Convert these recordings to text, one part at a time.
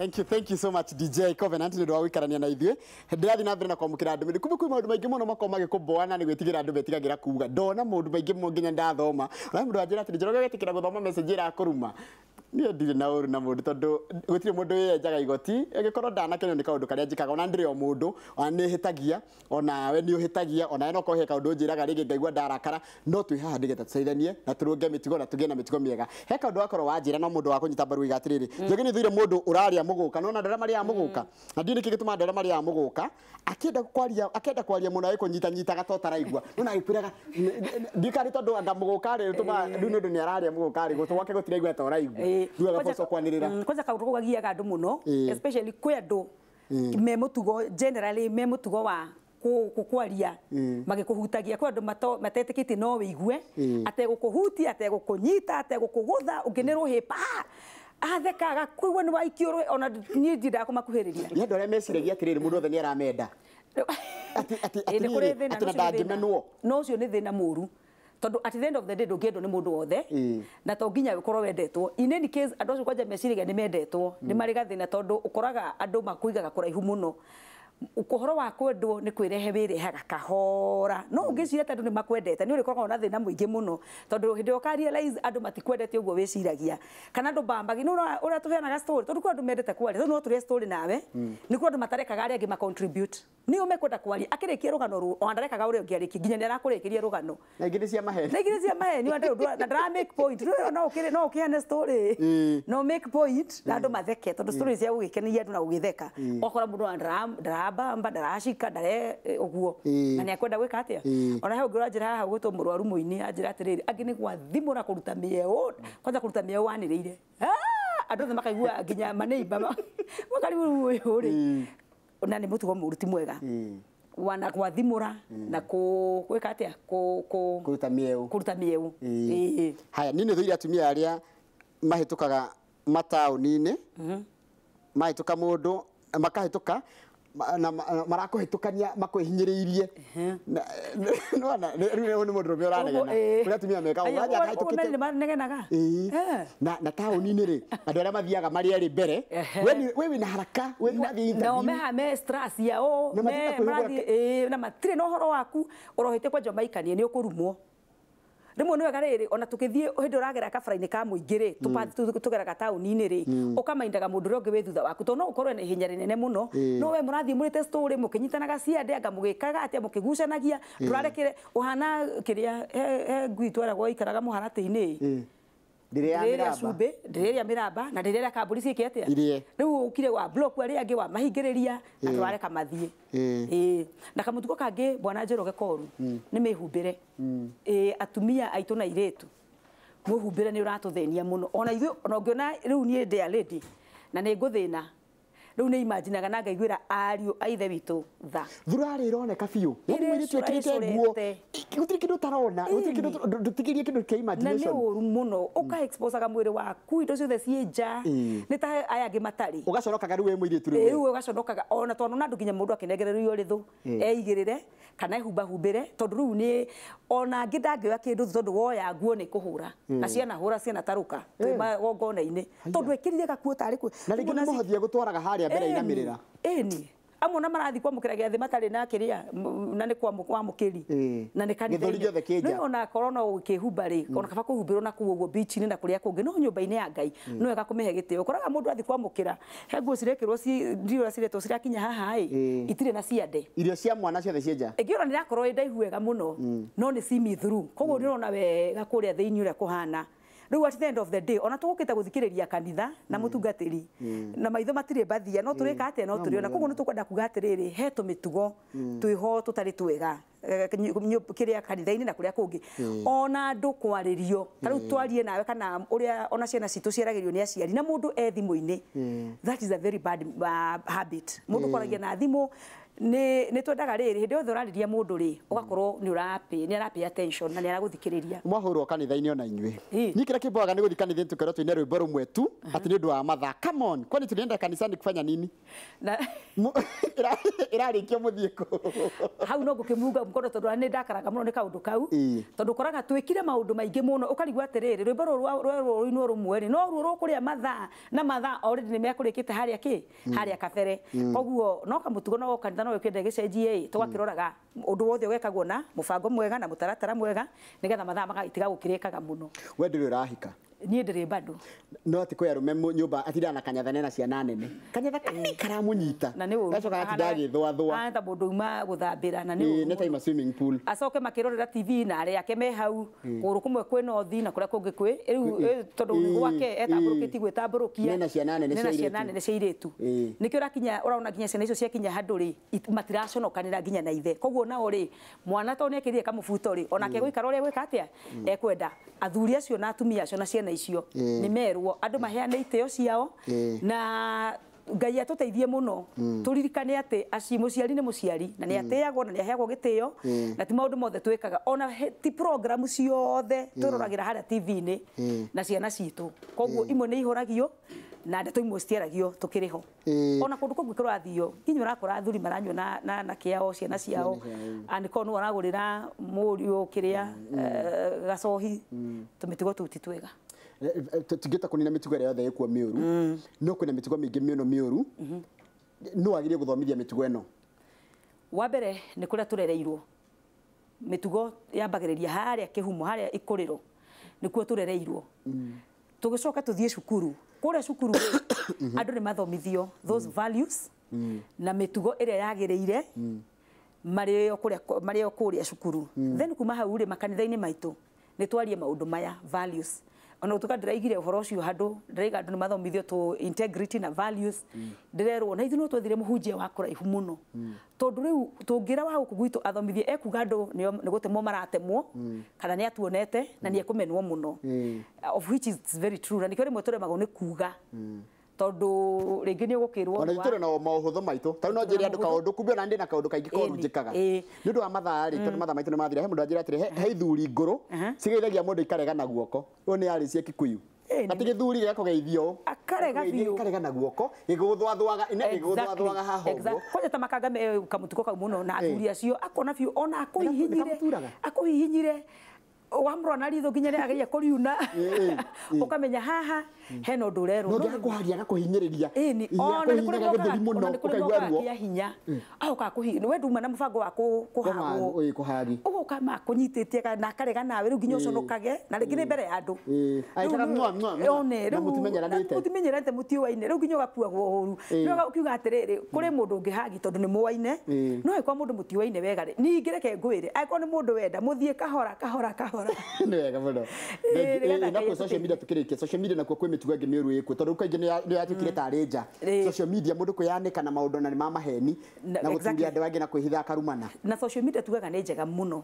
Thank you so much DJ Covenant ni ndwa wikarania na ithuĩ ndirathi na mbere na kwamũkĩra ndũmĩrĩri kumbe kwĩ maũndũ maingĩ mũno makoma magĩkũmboana nĩ gwĩtigĩra andũ metigagĩra kuuga ndona maũndũ maingĩ mũno nginya ndathoma na mũndũ anjĩra atĩ Njoroge wetĩkĩra gũthoma message ĩrakũruma niĩ ndirĩ na ũru na mũndũ tondũ gũtirĩ mũndũ yenjaga igoti ĩgĩkorwo ndanakenio nĩ kaũndũ karĩa njĩkaga ona ndĩrĩ o mũndũ ona nĩ hĩtagia ona we nĩ ũhĩtagia ona no kohe kaũndũ njĩraga rĩngĩ ngaigua ndarakara no twĩ haha nĩgetha tũteithanie na tũrũnge mĩtugo na tũgĩe na mĩtugo mĩega he kaũndũ wakorwo wanjĩra no mũndũ wa kũnyita mbaru iga atĩrĩrĩ Njoroge nĩ thũire mũndũ ũrarĩa mũgũka no na ndara marĩa mũgũka na ndĩ nĩkĩ gĩtũma ndara marĩa mũgũka akenda kwaria mũno kũnyita gatotaraigua no na agĩkwĩraga ndikari tondũ anda mũgũka rĩ tũma ndũ nĩ ũndũ nĩ ararĩa mũgũka rĩ gũtũ gwake gũtiraigua toraigua kwanza kaũndũ gagiaga andũ mũno especially kwĩ andũ me mũtugo generally me mũtugo wa kukwaria magikuhutagia kwa andũ matetĩkĩtie no wĩigue ategũkũhutia ategũkũnyita ategũkũgũtha ũngĩnĩrwo hĩpa athekaga kuigua nĩ waikio ona niĩ ndirenda kũmakuhĩrĩria nĩ andũ arĩa meciragia atĩrĩrĩ mũndũ othe nĩ aramenda atĩ ndangĩmenwo no ũcio nĩ thĩna mũru tondu at the end of the day ndũngĩendwo nĩ mũndũ wothe na to nginya ũkorwo wendetwo in any case andũ acio kwanja meciragia nĩ mendetwo nĩ marĩ gathĩna tondu ũkoraga andũ makuigaga kũraihu mũno ũkohoro wa kwendwo nĩ kwĩrehe wĩrehaga kahora no ũngĩciria andũ nĩ makwendete nĩ ũrĩkoragwo na thĩna mũingĩ mũno tondu hĩndĩ ũka realize andũ matikwendete ũguo wĩciragia kana andũ bambagi no ũrĩa tũheanaga story tondu kwa andũ mendete kwaria no tũrĩa story nawe nĩ kwa andũ matarekaga arĩa angĩ ma contribute nĩ ũmekwenda kwaria akĩrĩkia rũgano rũo ona ndarekaga ũrĩa ũngĩ arĩkia nginya nĩ arakũrĩkĩria rũgano na ingĩ nĩ cia maheni na ndara make point no ũkĩheane story no make point na andũ matheke tondu story cia gũgĩkenia andũ na gũgĩtheka okora mũndũ ndarabamba ndarashika ndare ũguo na nĩ akwenda gwĩka atĩa ona he ũngĩ ũranjĩra haha gwĩtwo mũrwaru mũini anjĩra atĩrĩrĩ angĩ nĩ gwathimũra kũruta mĩeo kwanja kũruta mĩeo wanĩrĩire andũ othe makaigua nginya maneiba makaribu ũyũ rĩ na nĩ mũtugo mũru ti mwega wana gwathimũra na gwĩka atĩa kũruta mĩeo haya niĩ nĩ thũire atumia arĩa mahĩtũkaga mataũni-inĩ mahĩtũka mũndũ makahĩtũka na marakuhitukania makwĩhinyĩrĩirie nona rĩu nĩ mũndũ ũrĩa ũranegena ũrĩa atumia meka ũranja akahĩtũkĩte na taũni-inĩ rĩ andũ arĩa mathiaga marĩ erĩ mbere we wĩna haraka we wathiĩ interview no me stress yao na matirĩ na ũhoro waku ũrohete kwanja maikanie nĩ ũkũrumwo rĩmwe nĩ wega rĩrĩ ona tũkĩthiĩ hĩndĩ ũragera kabara-inĩ ka mũingĩ rĩ tũgeraga taũni-inĩ rĩ ũkamaindaga mũndũ ũrĩa ũngĩ wĩ thutha waku tondũ no ũkorwo na ihenya rĩnene mũno no we mũrathiĩ mũrĩte story mũkĩnyitanaga ciande anga mũgĩkaga atĩa mũkĩgucanagia ndũrarekere ũhana kĩrĩa he ngui tweragwo ikaraga mũharatĩ-inĩ ndĩrĩa mĩramba na ndĩrĩa kambũri ciĩke atĩa rĩu ũkire wa block arĩa angĩ wa mahingĩrĩria na twareka mathiĩ na kamũtugo kangĩ bwana Njoroge koru nĩ mĩhumbĩre atumia aitũ na airĩtu mwĩhumbĩre nĩ ũratũthĩnia mũno ona ithuĩ ona ũngĩona rĩu niĩ ndĩ a lady na nĩ ngũthĩna rĩu nĩ imaginaga na ngaiguĩra ariũ a ithe witũ tha thurarĩ ironeka biũ mwĩrĩtu ekĩrĩte nguo gũtirĩ kĩndũ ũtarona ndũtigĩrie kĩndũ kĩa imagination na nĩ ũru mũno ũka-exposaga mwĩrĩ waku indo ciothe ciĩ nja nĩ ta aya angĩ matarĩ ũgaconokaga rĩu wĩ mũirĩtu rĩu ũgaconokaga ona twana andũ nginya mũndũ akĩnengererio rĩthũ eigĩrĩre kana ehumbahumbĩre tondũ rĩu nĩ ona angĩ ndangĩoya kĩndũ tondũ woya nguo nĩ kũhũra na ciana hũra ciana taruka magongona-inĩ tondũ ekĩrire gakuo tarĩ na rĩngĩ nĩ mũhothia gũtwaraga harĩa mbere inamĩrĩra ĩni amwe na marathi kwamũkĩra gĩathĩ matarĩ na kĩrĩa na nĩ kwamũkĩri na nĩ kanitha-inĩ no ona korwo no ũkĩhumba rĩ ona kaba kũhumbĩrwo na kũu ũguo beach-inĩ na kũrĩa kũngĩ no nyũmba-inĩ ya Ngai no wega kũmĩhe gĩtĩo ũkoraga mũndũ athi kwamũkĩra he nguo cirekĩrwo ndiũra ciretwo cirakinya haha itirĩ na ciande irio cia mwana ciothe ciĩ nja ĩngĩ ona nĩ irakorwo ĩ ndaihu wega mũno no nĩ see me through koguo nĩ ũrona wega kũrĩa thĩinĩ ũrĩa kũhana rĩu at the end of the day ona tũgũkĩte gũthikĩrĩria kanitha na mũtungatĩri na maitho matirĩ bathia no tũrĩka atĩa no tũrĩona koguo nĩ tũkwenda kuga atĩrĩrĩ he tũmĩtugo twĩho tũtarĩ twega kĩrĩa kanitha-inĩ na kũrĩa kũngĩ ona andũ kwarĩrio tarĩu twarie nawe kana ũrĩa ona ciana citũ ciaragĩrio nĩ aciari na mũndũ e thimũ-inĩ that is a very bad habit mũndũ kwaragia na thimũ nĩ twendaga rĩrĩ hĩndĩ yothe ũrarĩria mũndũ rĩ ũgakorwo nĩ arapay attention na nĩ aragũthikĩrĩria mwahũrwo kanitha-inĩ ona inyuĩ niĩ kĩrĩa kĩmboaga nĩ gũthiĩ kanitha-inĩ tũkerwo twĩne rwĩmbo rũmwe tu atĩ nĩ ũndũ wa mathaa come on kwani tulienda kanisani kufanya nini irarikio muthieko hau no ngukimurunga mkono tondu ni ndakaraga muno ni kaundu kau tondu koraga twikire maundu maingi muno ukarigwa atiriri rwimbo ruru ino rumwe ri no ruru kuria mathaa na mathaa already ni mekurikite haria ki haria kabere koguo no kamutugo no kanitha no wikende gicenjie tugakiroraga undu wothe wekagwo na mubango mwega na mutaratara mwega nigetha mathaa magaitiga gukirikaga muno we ndiri urahika nie ndiri bado no ati koya rume nyumba atira na kanyatha nena ciana nene kanyatha karamunyita gacoka atindagi thwa anta mundu uma guthambira na ni ne time swimming pool acoke makirorera TV na ari yake me hau kuru kumwe kwina othi na kuria kungi kwi riu tondu gwake etamburukiti gwitamburukia nena ciana nene ciiritu nikio rakinya uraona kinya ciana icio ciakinya handu ri matiraconokanira nginya na ithe koguo nao ri mwana to nekirie kamubuto ri onake gwikara uria gwika atia ekwenda athuri acio na atumia acio na ciana icio ni merwo andu maheane iteo ciao na Ngai atuteithie muno turirikane ati aci muciari ni muciari na ni ateagwo na ni aheagwo gitio na ti maundu mothe twikaga ona ti program ciothe turoragira haria TV-ini na ciana citu koguo imwe ni ihoragio na ndeto imwe citiaragio tukiriho ona kundu kungu kurathio nginya urakora athuri maranywa na kiao ciana ciao aniko no aragurira muriu kiria gacohi tumitigo tuti twega tugita kunina mitugo ĩrĩa yothe ĩkuo mĩũru no kwĩna mitugo mĩingĩ mĩũru no agirie guthomithia mitugo ĩno wa mbere nĩ kũrĩa turereirwo mitugo yambagĩrĩria harĩa kĩhumo harĩa ikurĩro nĩkuo turereirwo tugicoka tuthie cukuru kũrĩa cukuru andũ nĩ mathomithio those values na mitugo ĩrĩa yagĩrĩire marĩ o kũrĩa cukuru then kuma hau rĩ makanitha-inĩ maitũ nĩ twarie maũndũ maya values ona utuka ndiraigire uhoro ucio handu ndiriga andu ni mathomithio to integrity na values ndirerwo na ithuno twethire muhunjia wa kuraihu muno tondu riu tungira wa guku gwitu athomithie ekuga andu ni gutemo maratemwo kana ni atuonete na ni ekumenwo muno of which is very true na nikyo rimwe turemagwo ni kuga tondu ringi ni ugukirwo ona itore na mauhutho maitu tau no njiri andu kaundu kumbe ona ndi na kaundu kaingi korunjikaga ni ndu wa mathaa ri tondu mathaa maitu ni mathira he mundu anjira atire he ithuri nguru cigeithagia mundu ikarega na guoko uyu ni ari cia Kikuyu ati githuri gako geithio akarega na guoko iguthwathwaga ine iguthwathwaga haho kwa ta makanga kamutuko ka muno na athuri acio akona biu ona akuhihinyire wamro na ritho nginya ni ageria kuriuna ukamenya haha heno ndurero no kuharia gakuhinyiriria ona ni kuria muno ukaigwa ruo hinya au ka kuhi we nduma na mubango wa kuhagwo kuhari ukama kunyititie na karega nawe ru nginya uconokage na ringi mbere ya andu aitaka na mutimenyeranite mutiuaine ru nginya ugakuagwo uru no ukiuga atiriri kuri mundu ungihagi tondu ni muaine no ikwa mundu mutiuaine wega ri ningireke ngwire aikwa ni mundu wenda muthie kahora ni wega muno na ku social media tukirikia social media nakuo kwi mitugo ingi miuru ikuo tondu kaingi ni yatikire tari nja social media mundu kuyanika na maundu na ni mamaheni na gutungia andu angi na kwihitha akarumana na social media tugaga ni njega muno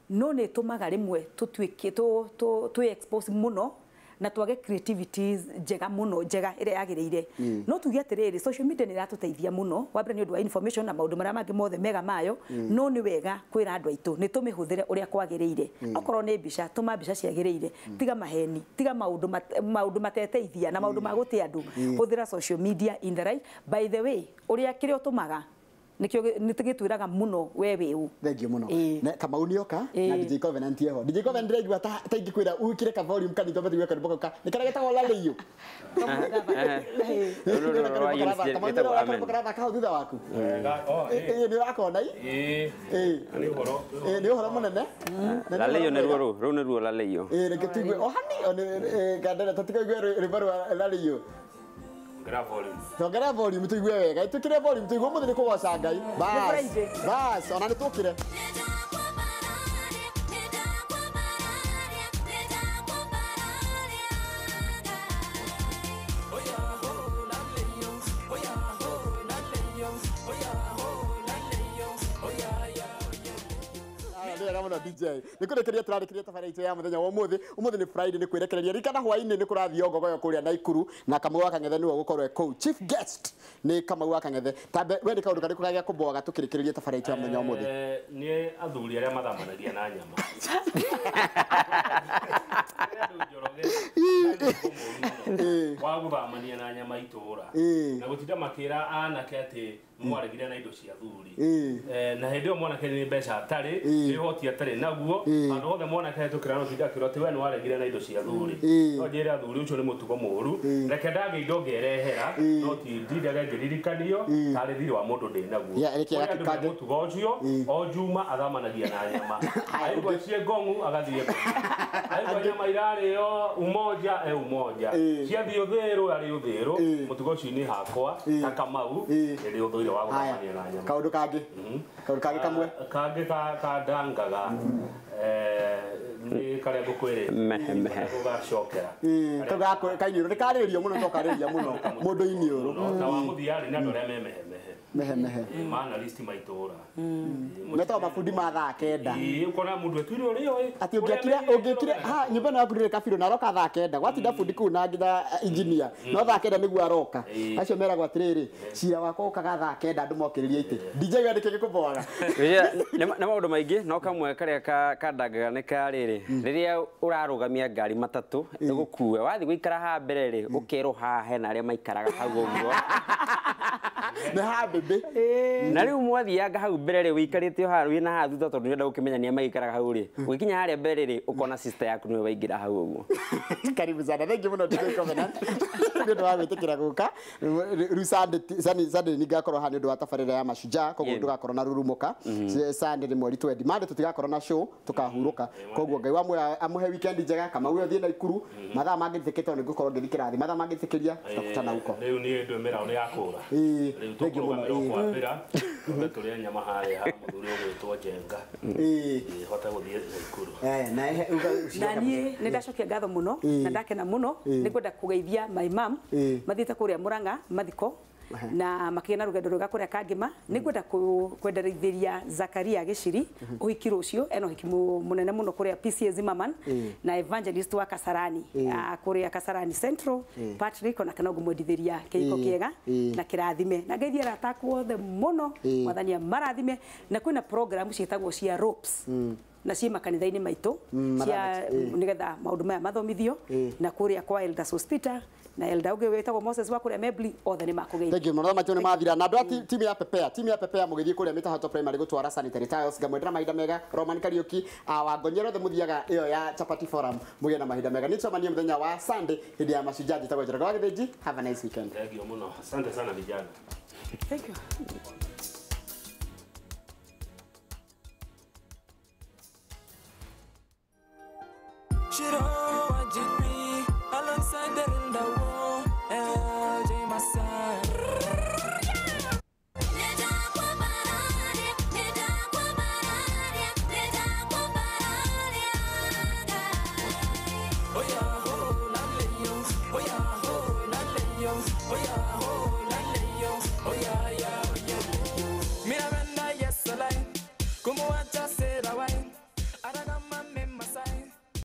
no ni tumaga rimwe tutwike tu expose muno na twage creativities njega muno njega ire yagirire no tugia atiriri social media ni ratuteithia muno wabere ni undu wa information na maundu maria mangi mothe mega mayo no ni wega kwira andu aitu ni tumihuthire uria kwagirire okorwo ni mbica tuma mbica ciagirire tiga maheni tiga maundu mateteithia na maundu magutia andu huthira social media in the right by the way uria kirio tumaga nikyo nitigitwiraga muno we wiu thengio muno na kama unioka na DJ Covenant yeho DJ Covenant ndiraigua ta ingikwira ukire ka volume kanitho bethi gweka ndiboko ka nikarageta wala leyo thutha waku ni wakona ni uhoro munene la leyo ni ruo ni ruo la leyo reke tigwe ohani gadera tatikaigwe ribaru la leyo Tongera volume tuigue wega itukire volume tuigue muthini kugoca Ngai bas ona nitukire na DJ nikurekeria turarekeria tabaraitu ya muthenya wa umuthi ni Friday ni kwirekereria rikana hwaini ni kurathio ngogoyo kuria Naikuru na Kamau wa Kangethe niwe gukorwo ko chief guest ni Kamau wa Kangethe tabe we ni kaundu kariku gagia kuboga tukirikireria tabaraitu ya muthenya wa umuthi ni athuri aria mathamanagia na nyama wa guthamania na nyama itura na gutinda makira anake ati mwaregire na indo cia thuri na hindi mwanake ni mbeca atari ni hoti atari naguo andu othe mwanake hetukira no tidakiro ti we ni waregire na indo cia thuri no njire athuri ucio ni mutugo muru reke ndage indo ngerehera no ti ndindaga ngiririkanio tari thiri wa mundu ndi naguo reke mutugo ucio o juma athamanagia na nyama aigwa cie ngongu agathie aigwa nyama irario umoja umoja cia thio thiru ari uthiru mutugo ucio ni hakwa kakamau ndi uthuire wa guthamania na nyama kaundu kangi kamwe ka dangaga ni kare gukwire gugacokera kainiro rikaririo muno tokariria muno mundu iniuru na wa muthiari na ndore mehe mana list maitora meto mafundi ma thaa kenda ukona mundu etwire rio ati ungekire nyumba na kurire kabiro na roka thaa kenda gwatinda fundi ku na nginya engineer no thaa kenda niguo aroka acio meragwo atiriri cira wako ukaga thaa kenda andu mokiririe ite DJ wandike gikuboaga na maundu maingi no kamwe karia kadangaga ni kariri riria urarugamia ngari matatu igukuwe wathi guikara ha mbere ri ukiruha hena aria maikaraga hau uguo ne ha bebe na riu mwathianga hau mbere ri wikarite o haru ina ha thutha tondu nenda gukimenya ni maikaraga hau ri wikinya haria mbere ri ukona sister yaku niwe waingira hau uguo karibu sana thank you muno DJ Covenant ndio wawetekira guka Sunday ningakorwo ha ndio watafarira ya mashujaa koguo ndugakorwo na rurumuka Sunday ni mweri 20 Monday tutigakorwo na show tukahuruka koguo ngai wamwe amuhe weekend njega kama uyo thie na ikuru mathaa mangithikite ni gukorwo ngithikira thi mathaa mangithikiria tutakutana huko riu ni ndumira ni yakura riu tukurugamira kwambira turia nyama haria muthuri ugwitwo Njenga hota guthie ikuru na nie nindacokia ngatho muno na ndakena muno nikwenda kugeithia my mom mathiite kuria Murang'a mathiko na makina rugendo ruga kuria Kangima ningwenda kwendereithia Zakaria Giciri uhiki rucio eno hiki munene muno kuria PCA Zimmerman na evangelist wa Kasarani kuria Kasarani Central Patrick na kana gumwendithia kiiko kiega na kirathime na ngeithia ratakwo the muno mwathania marathime na kwina program cietagwo cia ropes na ci makanitha-ini maitu cia nigetha maundu maya mathomithio na kuria kwa Elders Hospital na Elda uge wetagwo Moses wa kuria Mebli othe ni makugeithia. Thank you muno matiu ni mathira na andu timu ya Pepea mugithie kuria Mitahato Primary gutwara sanitary tiles ngamwendera mahinda mega Roman Kariuki wangonyero the muthiaga iyo ya Chapati Forum mugie na mahinda mega nicomanie muthenya wa Sunday hindi ya mashujaa jitagwo Njoroge wa Githiji. Have a nice weekend. Thank you muno, asante sana vijana. Thank you. Shiro, alongside the